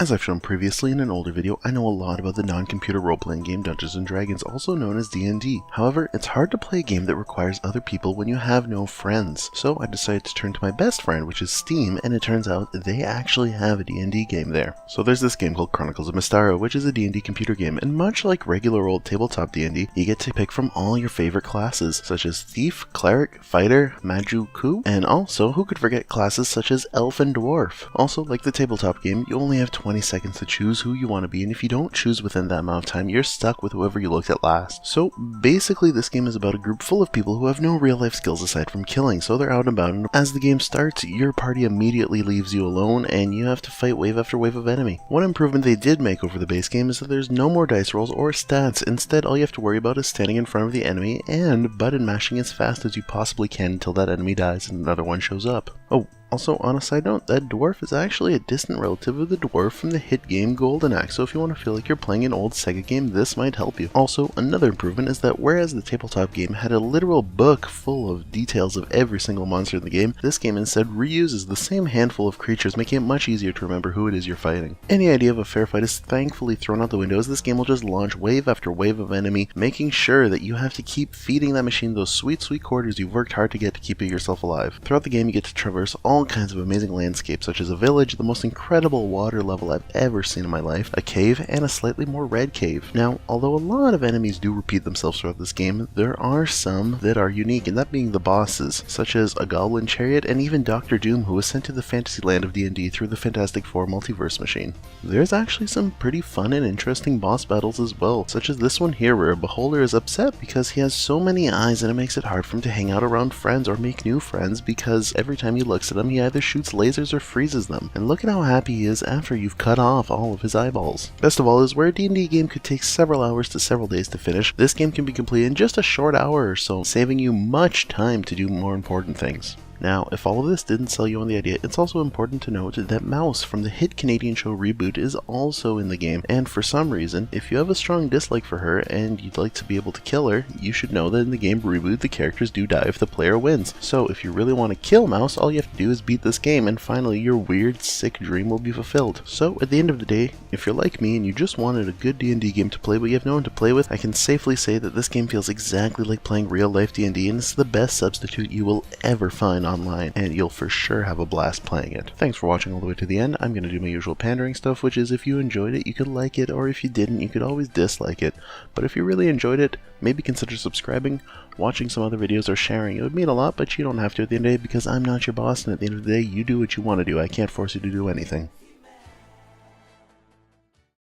As I've shown previously in an older video, I know a lot about the non-computer role-playing game Dungeons & Dragons, also known as D&D. However, it's hard to play a game that requires other people when you have no friends. So I decided to turn to my best friend, which is Steam, and it turns out that they actually have a D&D game there. So there's this game called Chronicles of Mystara, which is a D&D computer game, and much like regular old tabletop D&D, you get to pick from all your favorite classes, such as Thief, Cleric, Fighter, Maju-Ku, and also, who could forget classes such as Elf and Dwarf. Also, like the tabletop game, you only have 20 seconds to choose who you want to be, and if you don't choose within that amount of time, you're stuck with whoever you looked at last. So basically this game is about a group full of people who have no real life skills aside from killing, so they're out and about, and as the game starts, your party immediately leaves you alone and you have to fight wave after wave of enemy. One improvement they did make over the base game is that there's no more dice rolls or stats. Instead, all you have to worry about is standing in front of the enemy and button mashing as fast as you possibly can until that enemy dies and another one shows up. Oh, also, on a side note, that dwarf is actually a distant relative of the dwarf from the hit game Golden Axe, so if you want to feel like you're playing an old Sega game, this might help you. Also, another improvement is that whereas the tabletop game had a literal book full of details of every single monster in the game, this game instead reuses the same handful of creatures, making it much easier to remember who it is you're fighting. Any idea of a fair fight is thankfully thrown out the window, as this game will just launch wave after wave of enemy, making sure that you have to keep feeding that machine those sweet quarters you've worked hard to get to keep yourself alive. Throughout the game, you get to traverse all kinds of amazing landscapes, such as a village, the most incredible water level I've ever seen in my life, a cave, and a slightly more red cave. Now, although a lot of enemies do repeat themselves throughout this game, there are some that are unique, and that being the bosses, such as a goblin chariot and even Dr. Doom, who was sent to the fantasy land of D&D through the Fantastic Four multiverse machine. There's actually some pretty fun and interesting boss battles as well, such as this one here where a beholder is upset because he has so many eyes and it makes it hard for him to hang out around friends or make new friends, because every time he looks at them he either shoots lasers or freezes them, and look at how happy he is after you've cut off all of his eyeballs. Best of all is, where a D&D game could take several hours to several days to finish, this game can be completed in just a short hour or so, saving you much time to do more important things. Now, if all of this didn't sell you on the idea, it's also important to note that Mouse from the hit Canadian show Reboot is also in the game, and for some reason, if you have a strong dislike for her and you'd like to be able to kill her, you should know that in the game Reboot, the characters do die if the player wins. So if you really want to kill Mouse, all you have to do is beat this game, and finally your weird, sick dream will be fulfilled. So at the end of the day, if you're like me and you just wanted a good D&D game to play but you have no one to play with, I can safely say that this game feels exactly like playing real life D&D, and it's the best substitute you will ever find online, and you'll for sure have a blast playing it. Thanks for watching all the way to the end. I'm going to do my usual pandering stuff, which is if you enjoyed it, you could like it, or if you didn't, you could always dislike it. But if you really enjoyed it, maybe consider subscribing, watching some other videos, or sharing. It would mean a lot, but you don't have to at the end of the day, because I'm not your boss, and at the end of the day, you do what you want to do. I can't force you to do anything.